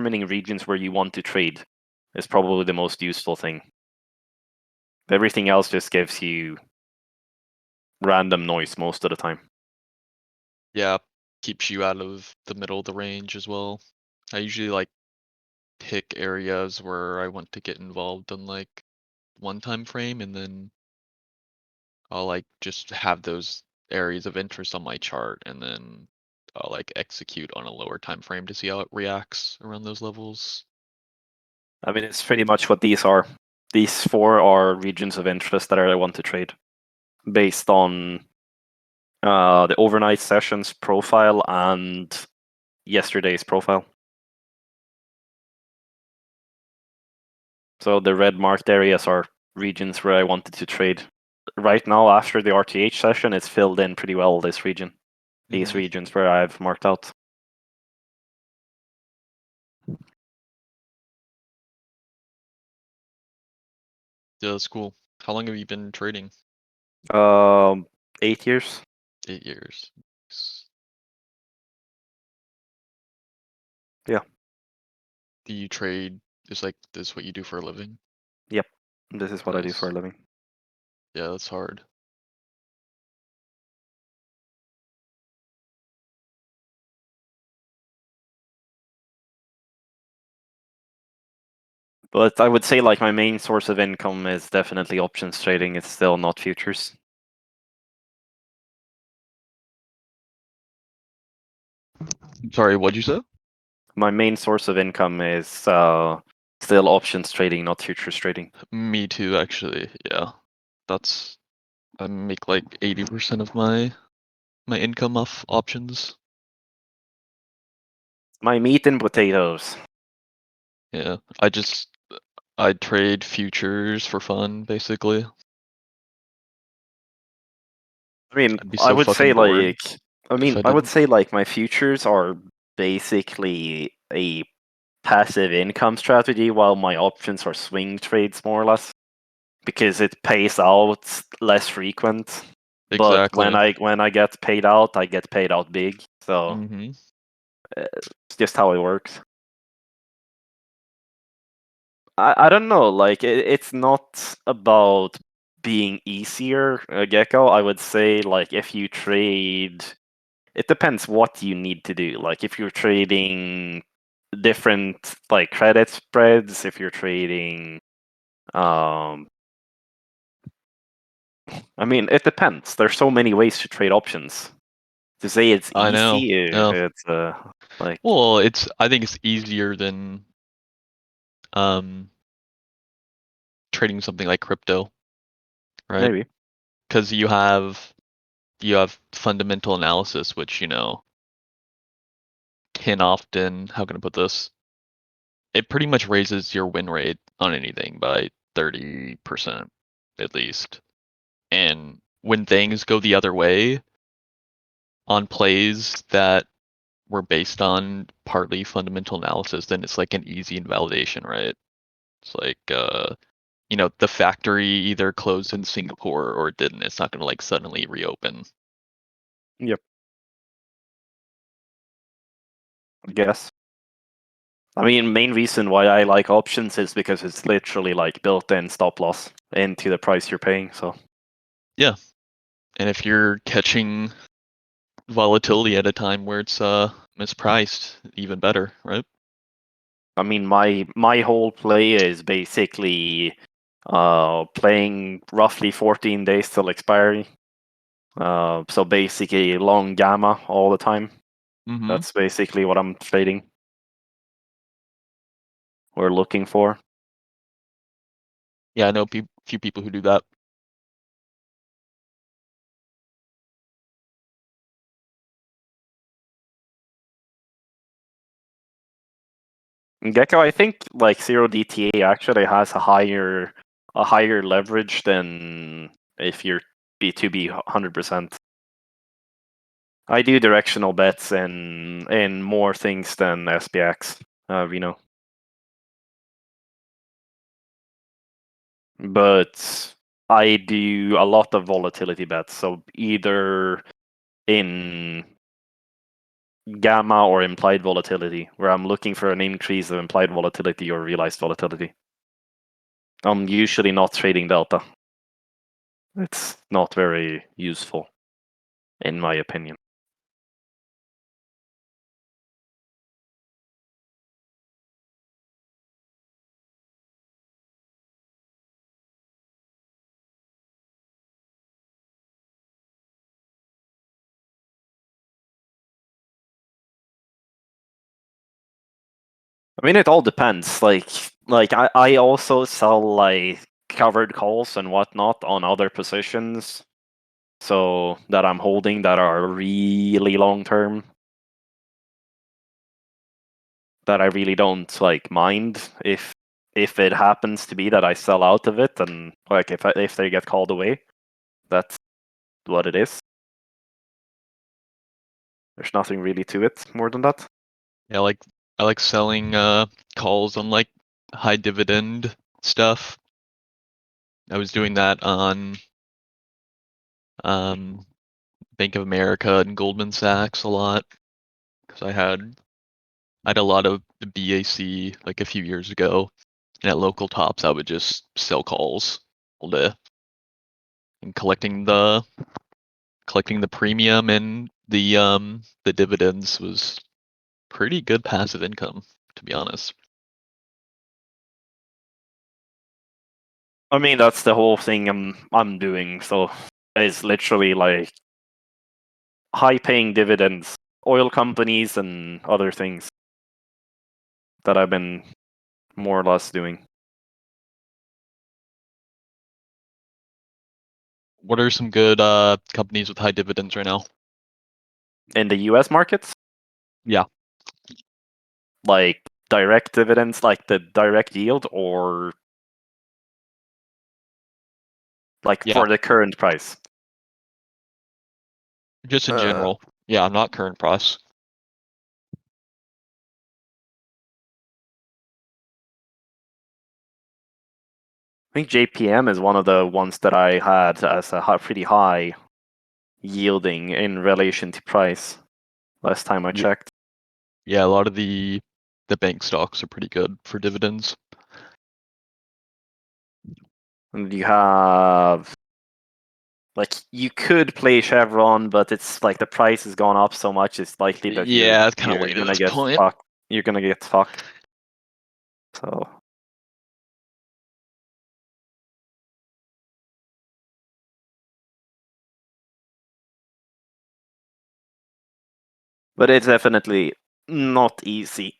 determining regions where you want to trade is probably the most useful thing. Everything else just gives you random noise most of the time. Yeah, keeps you out of the middle of the range as well. I usually like pick areas where I want to get involved in like one time frame, and then I'll like just have those areas of interest on my chart, and then I'll like execute on a lower time frame to see how it reacts around those levels. I mean, it's pretty much what these are. These 4 are regions of interest that I want to trade based on the overnight sessions profile and yesterday's profile. So the red marked areas are regions where I wanted to trade. Right now, after the RTH session, it's filled in pretty well, this region. These regions where I've marked out. Yeah, that's cool. How long have you been trading? 8 years. 8 years. Yeah. Do you trade? Is like this what you do for a living? Yep. This is what I do for a Nice. living. Yeah, that's hard. But I would say like my main source of income is definitely options trading. It's still not futures. I'm sorry, what'd you say? My main source of income is still options trading, not futures trading. Me too, actually. Yeah. That's I make like 80% of my income off options. My meat and potatoes. Yeah. I trade futures for fun, basically. I mean, I'd be I so would say fucking bored like I if mean, I I would didn't. say like my futures are basically a passive income strategy, while my options are swing trades more or less, because it pays out less frequent. But Exactly. when I get paid out, I get paid out big. So Mm-hmm. it's just how it works. I don't know. Like it's not about being easier, Gecko. I would say like if you trade, it depends what you need to do. Like if you're trading different like credit spreads, if you're trading, I mean, it depends. There's so many ways to trade options. To say it's I know. easy, Yeah. it's like Well, I think it's easier than um trading something like crypto, right? maybe. Because you have fundamental analysis, which, can often, how can I put this? It pretty much raises your win rate on anything by 30% at least. And when things go the other way on plays that were based on partly fundamental analysis, then it's like an easy invalidation, right? It's like the factory either closed in Singapore or it didn't. It's not gonna like suddenly reopen. Yep. I guess. I mean, main reason why I like options is because it's literally like built-in stop loss into the price you're paying. So Yeah. And if you're catching volatility at a time where it's mispriced, even better, right? I mean, my whole play is basically playing roughly 14 days till expiry. So basically long gamma all the time. Mm-hmm. That's basically what I'm trading. We're looking for. Yeah, I know few people who do that. Gecko, I think like zero DTA actually has a higher leverage than if you're B2B 100%. I do directional bets in more things than SPX, but I do a lot of volatility bets. So either in gamma or implied volatility, where I'm looking for an increase of implied volatility or realized volatility. I'm usually not trading delta. It's not very useful, in my opinion. I mean, it all depends. Like I also sell like covered calls and whatnot on other positions, so that I'm holding that are really long term. That I really don't like mind if it happens to be that I sell out of it, and like if they get called away, that's what it is. There's nothing really to it more than that. Yeah, I like selling calls on like high dividend stuff. I was doing that on Bank of America and Goldman Sachs a lot because I had a lot of the BAC like a few years ago, and at local tops I would just sell calls all day and collecting the premium and the dividends was pretty good passive income, to be honest. I mean, that's the whole thing I'm doing. So it's literally like high-paying dividends, oil companies, and other things that I've been more or less doing. What are some good companies with high dividends right now? In the US markets, Yeah. like direct dividends, like the direct yield, or like Yeah, for the current price. just in I general. Yeah, not current price. think JPM is one of the ones that I had as a pretty high yielding in relation to price last time I Ye- checked. Yeah, a lot of the bank stocks are pretty good for dividends. And you have like you could play Chevron, but it's like the price has gone up so much, it's likely that Yeah, it's kind of you're late at gonna this get point. fucked. You're gonna get fucked. So but it's definitely not easy.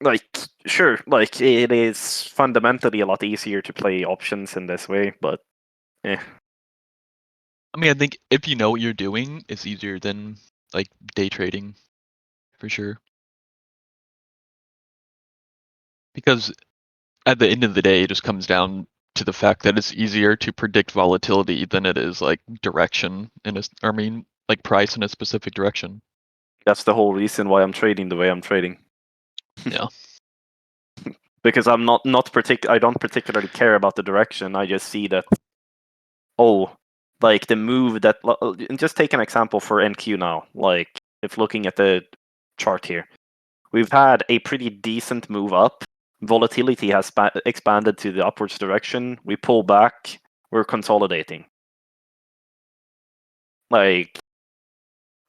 Like sure, like it is fundamentally a lot easier to play options in this way, but eh. I mean, I think if you know what you're doing, it's easier than like day trading for sure. Because at the end of the day, it just comes down to the fact that it's easier to predict volatility than it is like direction I mean, like price in a specific direction. That's the whole reason why I'm trading the way I'm trading. Yeah. Because I'm not I don't particularly care about the direction. I just see that like the move that just take an example for NQ now. Like if looking at the chart here, we've had a pretty decent move up. Volatility has expanded to the upwards direction. We pull back. We're consolidating. Like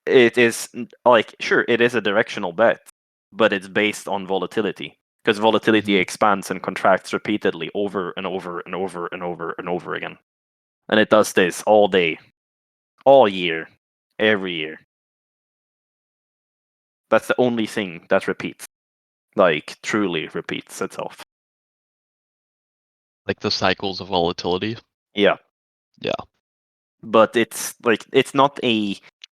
it is like sure it is a directional bet, but it's based on volatility because volatility Mhm. expands and contracts repeatedly over and over and over and over and over again, and it does this all day, all year, every year. That's the only thing that repeats, like truly repeats itself. Like the cycles of volatility. Yeah, Yeah. but it's like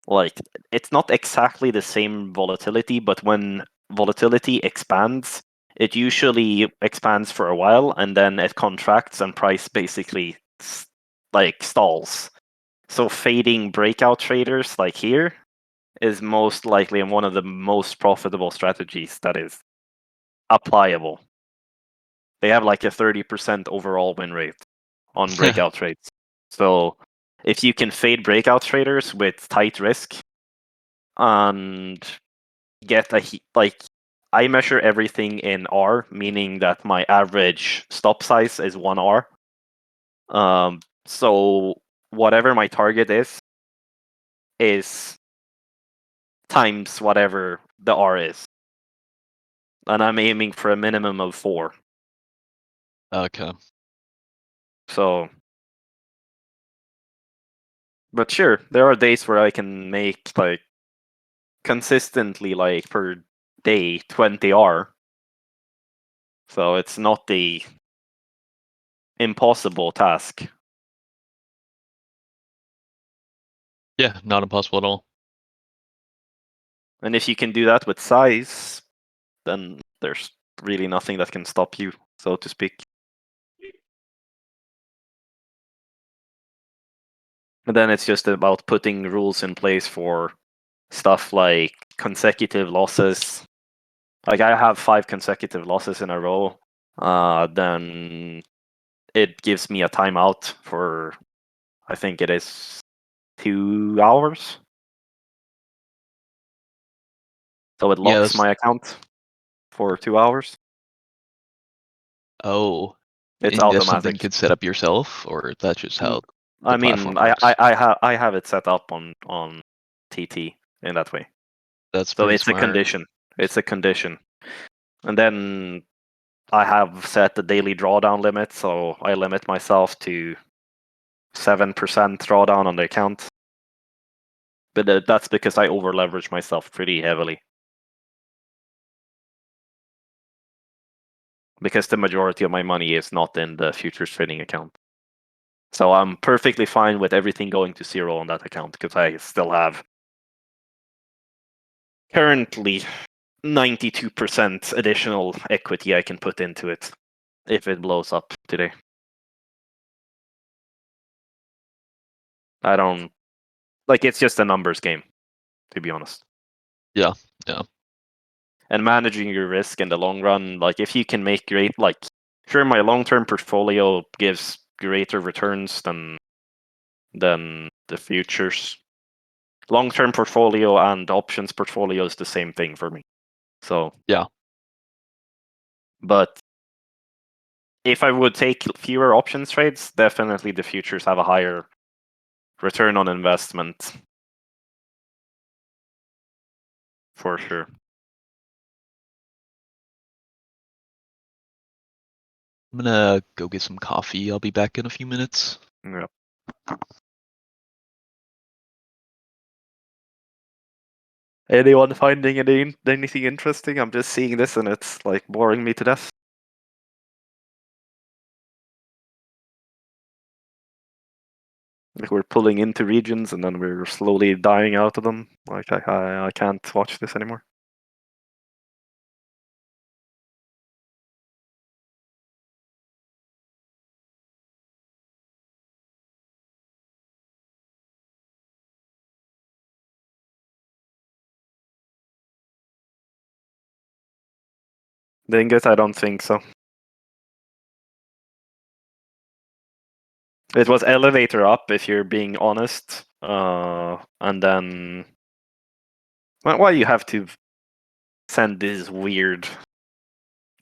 like it's not exactly the same volatility, but when volatility expands, it usually expands for a while and then it contracts and price basically like stalls. So fading breakout traders like here is most likely one of the most profitable strategies that is applicable. They have like a 30% overall win rate on breakout trades. So if you can fade breakout traders with tight risk and get like I measure everything in R, meaning that my average stop size is 1 R. So whatever my target is times whatever the R is, and I'm aiming for a minimum of 4. Okay. So, but sure, there are days where I can make like consistently like per day 20 R. So it's not the impossible task. Yeah, not impossible at all. And if you can do that with size, then there's really nothing that can stop you, so to speak. And then it's just about putting rules in place for stuff like consecutive losses. Like I have 5 consecutive losses in a row. Then it gives me a timeout for, I think it is 2 hours. So it Yeah, locks my account for 2 hours. oh, It's and that's something you automatic. could set up yourself, or that's just how I the mean, platform works? I have it set up on TT in that way. That's So pretty it's a smart. condition. It's a condition. And then I have set the daily drawdown limit, so I limit myself to 7% drawdown on the account. But that's because I over leverage myself pretty heavily. Because the majority of my money is not in the futures trading account. So I'm perfectly fine with everything going to 0 on that account because I still have currently 92% additional equity I can put into it if it blows up today. I don't like it's just a numbers game, to be honest. Yeah, yeah. And managing your risk in the long run, like if you can make great, like sure, my long-term portfolio gives greater returns than the futures. Long-term portfolio and options portfolio is the same thing for me. So Yeah. but if I would take fewer options trades, definitely the futures have a higher return on investment for sure. I'm gonna go get some coffee. I'll be back in a few minutes. Yeah. Anyone finding anything interesting? I'm just seeing this and it's like boring me to death. Like we're pulling into regions and then we're slowly dying out of them. Like I can't watch this anymore. Dingus, I don't think so. It was elevator up, if you're being honest. And then why you have to send these weird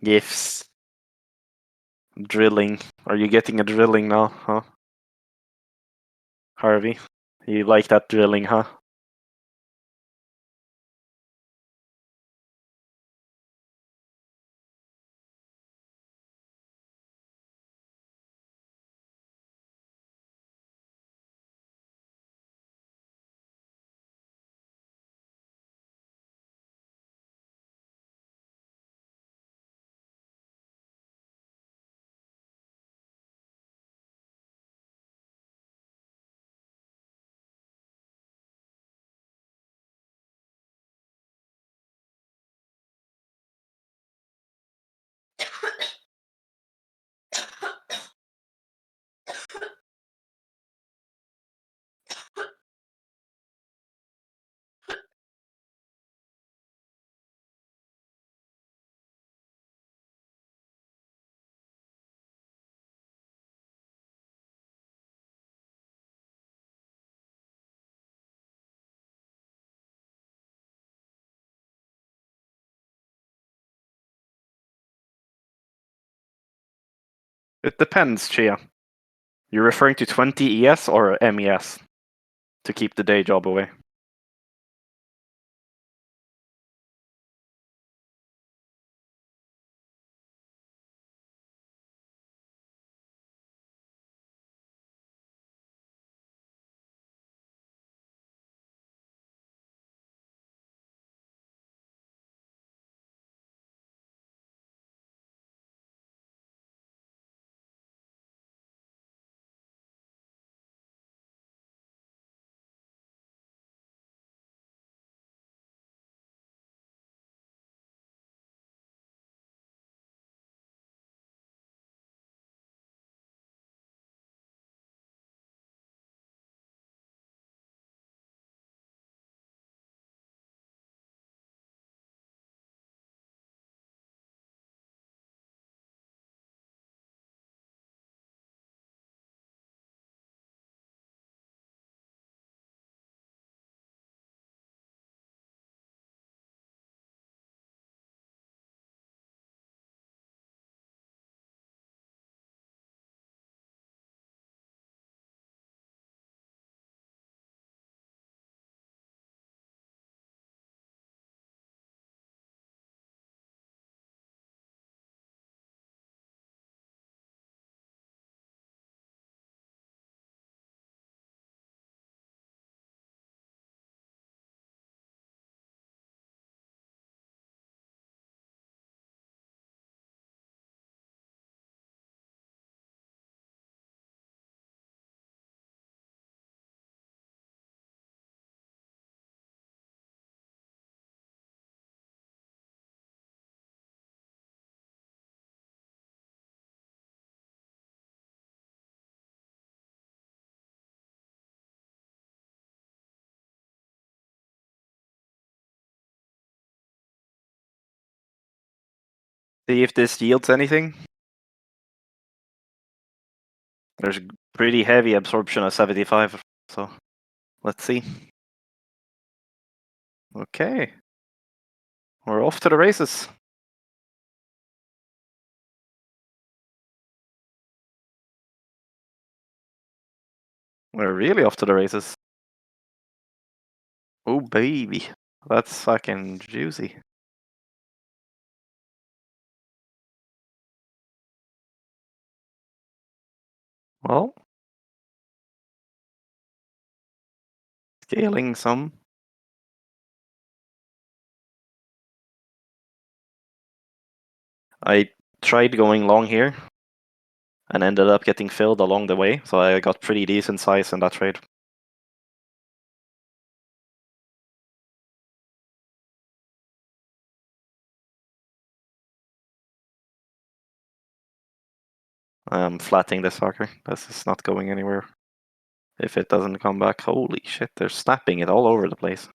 gifs? Drilling. Are you getting a drilling now, huh? Harvey? You like that drilling, huh? It depends, Chia. You're referring to 20 ES or MES to keep the day job away? See if this yields anything. There's pretty heavy absorption at 75, so let's see. Okay. We're off to the races. We're really off to the races. Oh, baby. That's fucking juicy. Well, scaling some. I tried going long here and ended up getting filled along the way, so I got pretty decent size in that trade. I'm flatting this sucker. This is not going anywhere. If it doesn't come back, holy shit, they're snapping it all over the place.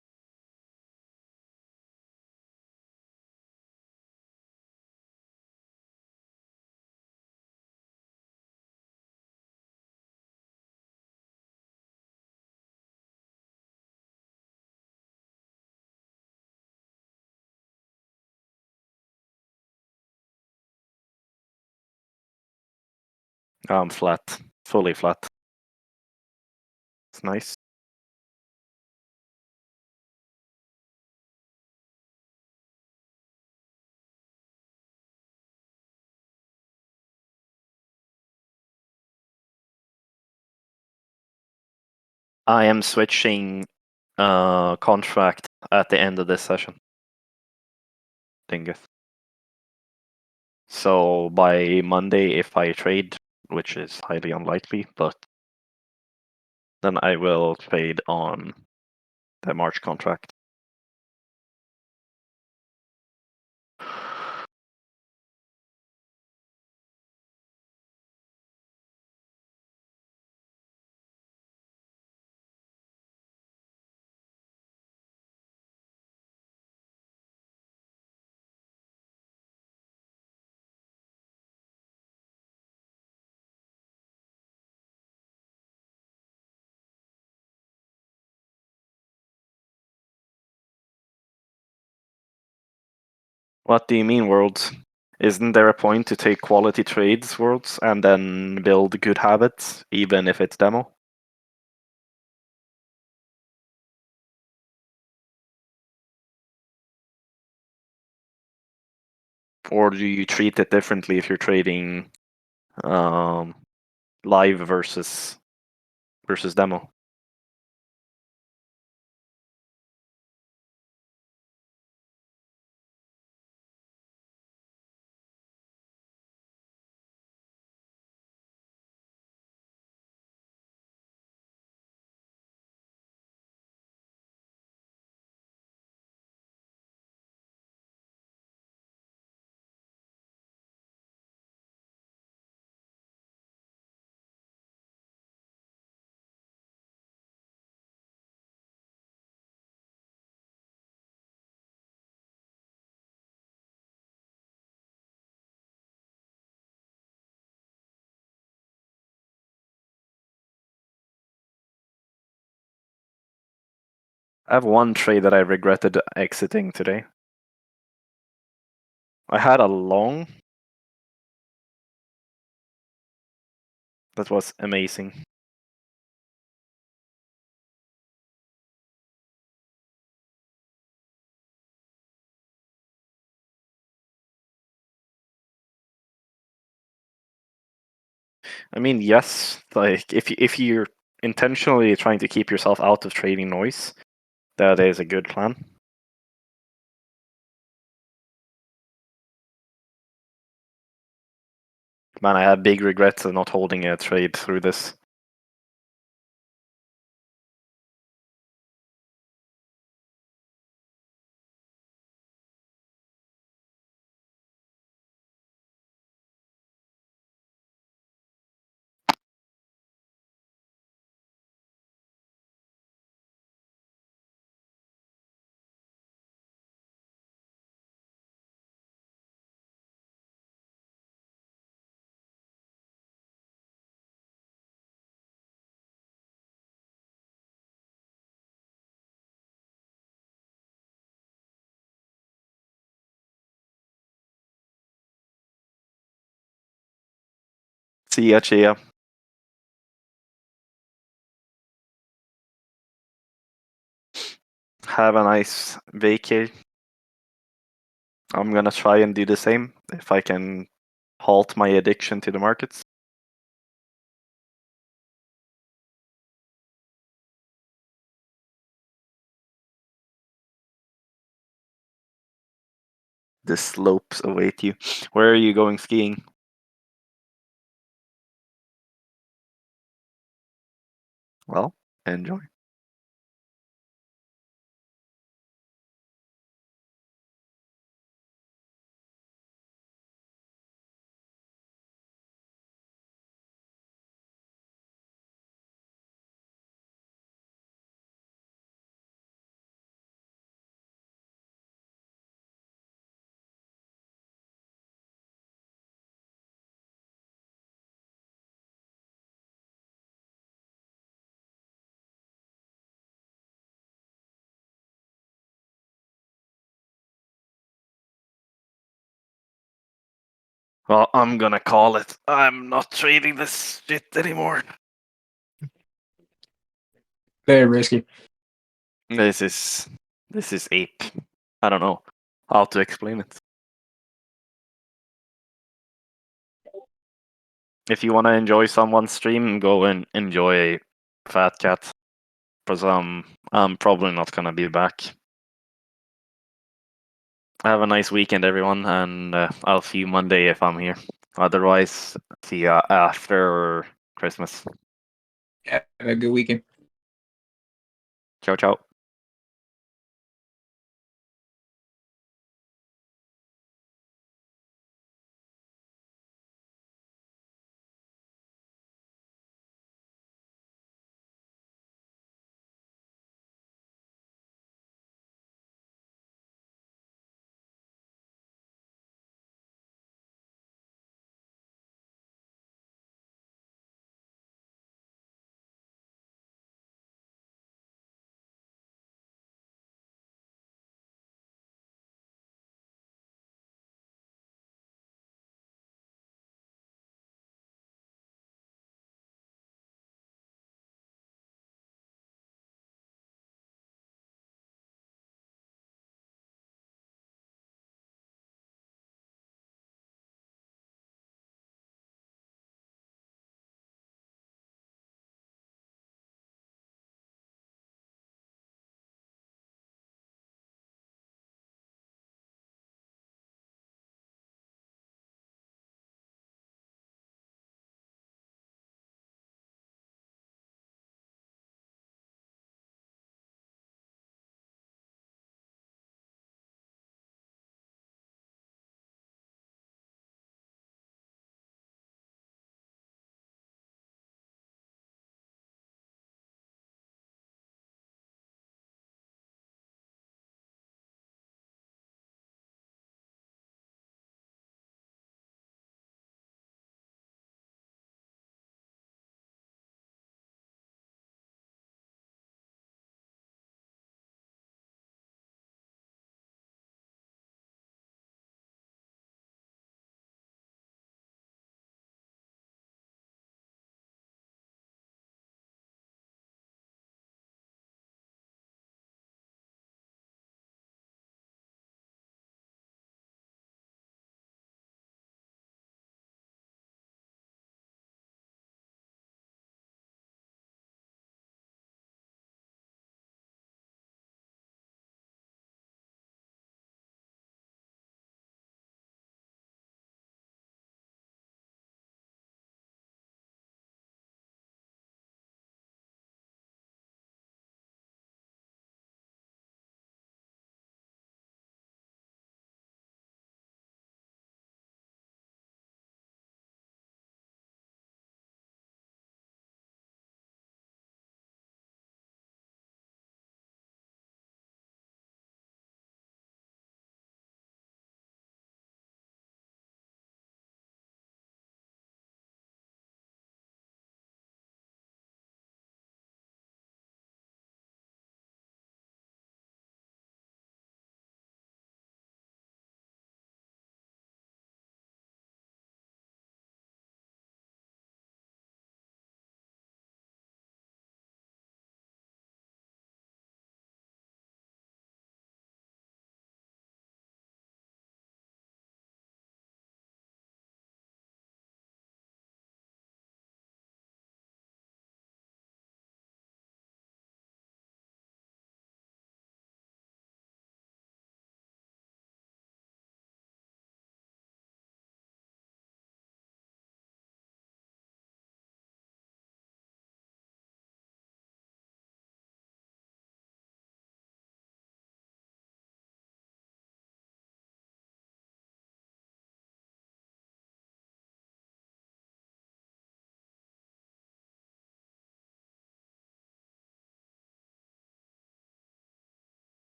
I'm flat. Fully flat. It's nice. I am switching contract at the end of this session. Dingus. So by Monday, if I trade, which is highly unlikely, but then I will trade on the March contract. What do you mean, Worlds? Isn't there a point to take quality trades, Worlds, and then build good habits, even if it's demo? Or do you treat it differently if you're trading live versus demo? I have one trade that I regretted exiting today. I had a long that was amazing. I mean, yes, like if you're intentionally trying to keep yourself out of trading noise, that is a good plan. Man, I have big regrets of not holding a trade through this. See ya, Chia. Have a nice vacay. I'm gonna try and do the same if I can halt my addiction to the markets. The slopes await you. Where are you going skiing? Well, enjoy. Well, I'm gonna call it. I'm not trading this shit anymore. Very risky. This is ape. I don't know how to explain it. If you want to enjoy someone's stream, go and enjoy Fat Cat. For some, I'm probably not gonna be back. Have a nice weekend, everyone, and I'll see you Monday if I'm here. Otherwise, see you after Christmas. Have a good weekend. Ciao, ciao.